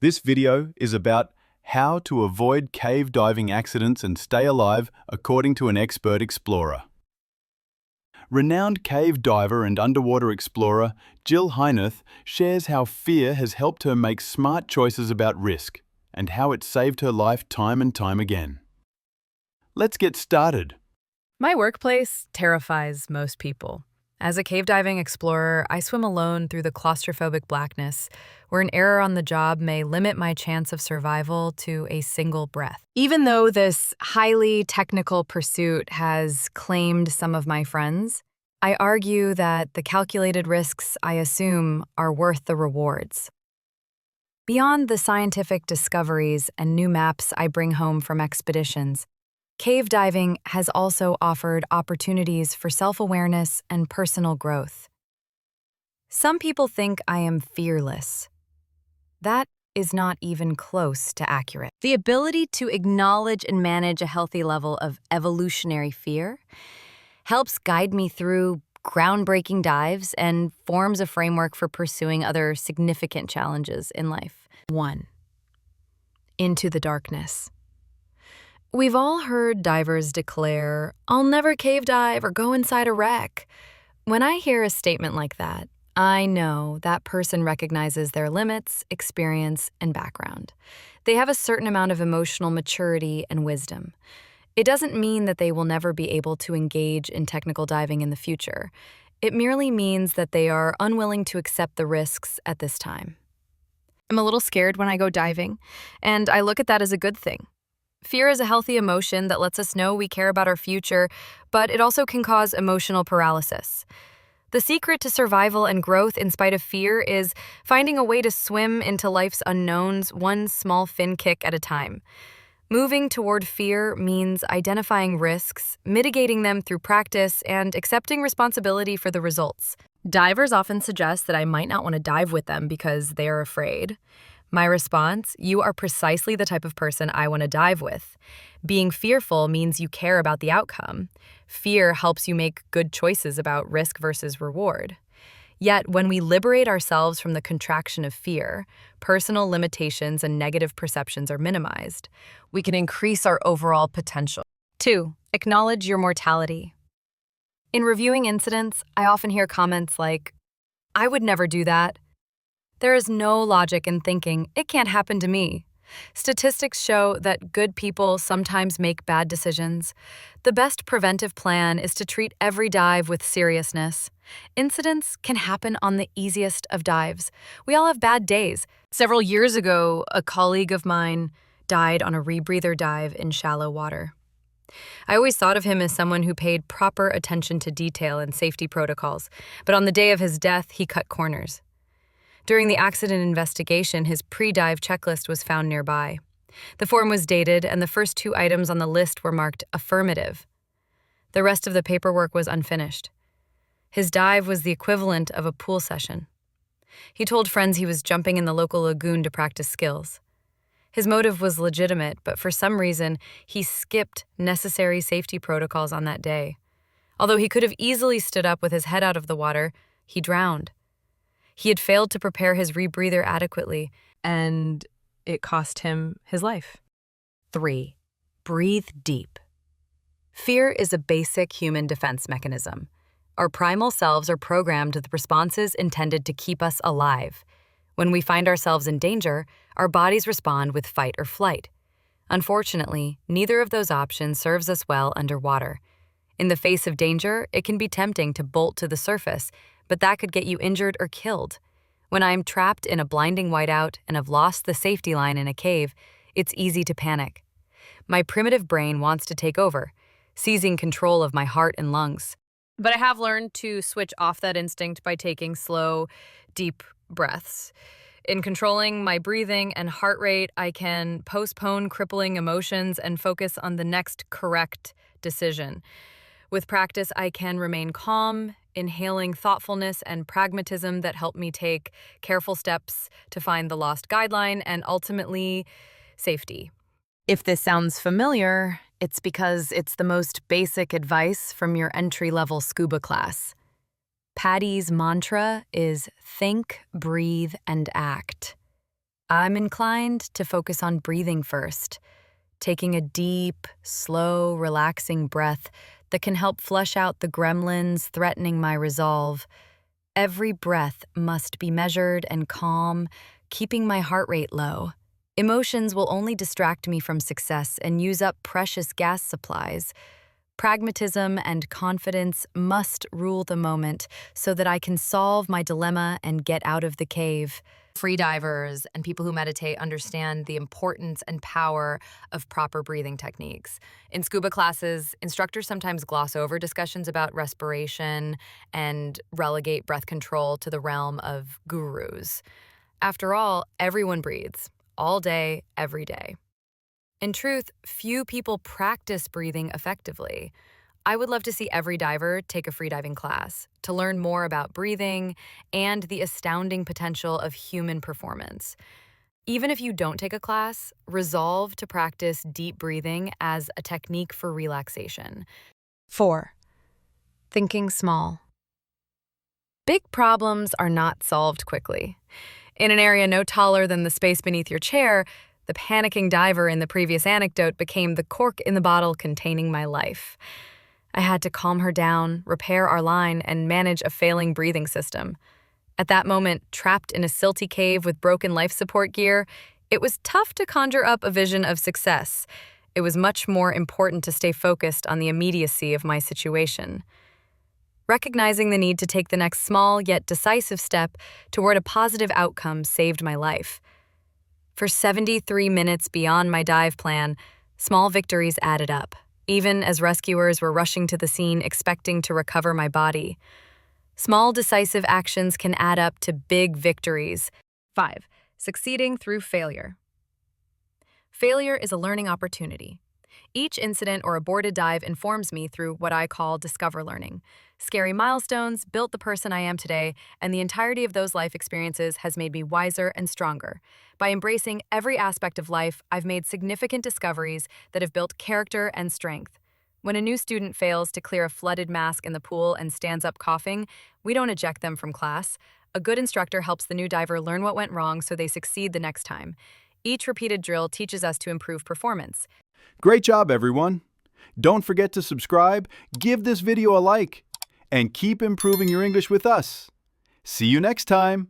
This video is about how to avoid cave diving accidents and stay alive according to an expert explorer. Renowned cave diver and underwater explorer Jill Heinerth shares how fear has helped her make smart choices about risk and how it saved her life time and time again. Let's get started. My workplace terrifies most people. As a cave diving explorer, I swim alone through the claustrophobic blackness, where an error on the job may limit my chance of survival to a single breath. Even though this highly technical pursuit has claimed some of my friends, I argue that the calculated risks I assume are worth the rewards. Beyond the scientific discoveries and new maps I bring home from expeditions, cave diving has also offered opportunities for self-awareness and personal growth. Some people think I am fearless. That is not even close to accurate. The ability to acknowledge and manage a healthy level of evolutionary fear helps guide me through groundbreaking dives and forms a framework for pursuing other significant challenges in life. 1. Into the darkness. We've all heard divers declare, "I'll never cave dive or go inside a wreck." When I hear a statement like that, I know that person recognizes their limits, experience, and background. They have a certain amount of emotional maturity and wisdom. It doesn't mean that they will never be able to engage in technical diving in the future. It merely means that they are unwilling to accept the risks at this time. I'm a little scared when I go diving, and I look at that as a good thing. Fear is a healthy emotion that lets us know we care about our future, but it also can cause emotional paralysis. The secret to survival and growth in spite of fear is finding a way to swim into life's unknowns one small fin kick at a time. Moving toward fear means identifying risks, mitigating them through practice, and accepting responsibility for the results. Divers often suggest that I might not want to dive with them because they are afraid. My response: you are precisely the type of person I want to dive with. Being fearful means you care about the outcome. Fear helps you make good choices about risk versus reward. Yet, when we liberate ourselves from the contraction of fear, personal limitations and negative perceptions are minimized. We can increase our overall potential. 2. Acknowledge your mortality. In reviewing incidents, I often hear comments like, "I would never do that." There is no logic in thinking, "It can't happen to me." Statistics show that good people sometimes make bad decisions. The best preventive plan is to treat every dive with seriousness. Incidents can happen on the easiest of dives. We all have bad days. Several years ago, a colleague of mine died on a rebreather dive in shallow water. I always thought of him as someone who paid proper attention to detail and safety protocols, but on the day of his death, he cut corners. During the accident investigation, his pre-dive checklist was found nearby. The form was dated, and the first 2 items on the list were marked affirmative. The rest of the paperwork was unfinished. His dive was the equivalent of a pool session. He told friends he was jumping in the local lagoon to practice skills. His motive was legitimate, but for some reason, he skipped necessary safety protocols on that day. Although he could have easily stood up with his head out of the water, he drowned. He had failed to prepare his rebreather adequately, and it cost him his life. 3. Breathe deep. Fear is a basic human defense mechanism. Our primal selves are programmed with responses intended to keep us alive. When we find ourselves in danger, our bodies respond with fight or flight. Unfortunately, neither of those options serves us well underwater. In the face of danger, it can be tempting to bolt to the surface, but that could get you injured or killed. When I'm trapped in a blinding whiteout and have lost the safety line in a cave, it's easy to panic. My primitive brain wants to take over, seizing control of my heart and lungs. But I have learned to switch off that instinct by taking slow, deep breaths. In controlling my breathing and heart rate, I can postpone crippling emotions and focus on the next correct decision. With practice, I can remain calm, inhaling thoughtfulness and pragmatism that help me take careful steps to find the lost guideline and ultimately safety. If this sounds familiar, it's because it's the most basic advice from your entry-level scuba class. Patty's mantra is think, breathe, and act. I'm inclined to focus on breathing first, taking a deep, slow, relaxing breath that can help flush out the gremlins threatening my resolve. Every breath must be measured and calm, keeping my heart rate low. Emotions will only distract me from success and use up precious gas supplies. Pragmatism and confidence must rule the moment so that I can solve my dilemma and get out of the cave. Freedivers and people who meditate understand the importance and power of proper breathing techniques. In scuba classes, instructors sometimes gloss over discussions about respiration and relegate breath control to the realm of gurus. After all, everyone breathes, all day, every day. In truth, few people practice breathing effectively. I would love to see every diver take a freediving class to learn more about breathing and the astounding potential of human performance. Even if you don't take a class, resolve to practice deep breathing as a technique for relaxation. 4. Thinking small. Big problems are not solved quickly. In an area no taller than the space beneath your chair, the panicking diver in the previous anecdote became the cork in the bottle containing my life. I had to calm her down, repair our line, and manage a failing breathing system. At that moment, trapped in a silty cave with broken life support gear, it was tough to conjure up a vision of success. It was much more important to stay focused on the immediacy of my situation. Recognizing the need to take the next small yet decisive step toward a positive outcome saved my life. For 73 minutes beyond my dive plan, small victories added up, even as rescuers were rushing to the scene expecting to recover my body. Small decisive actions can add up to big victories. 5. Succeeding through failure. Failure is a learning opportunity. Each incident or aborted dive informs me through what I call discover learning. Scary milestones built the person I am today, and the entirety of those life experiences has made me wiser and stronger. By embracing every aspect of life, I've made significant discoveries that have built character and strength. When a new student fails to clear a flooded mask in the pool and stands up coughing, we don't eject them from class. A good instructor helps the new diver learn what went wrong so they succeed the next time. Each repeated drill teaches us to improve performance. Great job, everyone! Don't forget to subscribe, give this video a like, and keep improving your English with us. See you next time!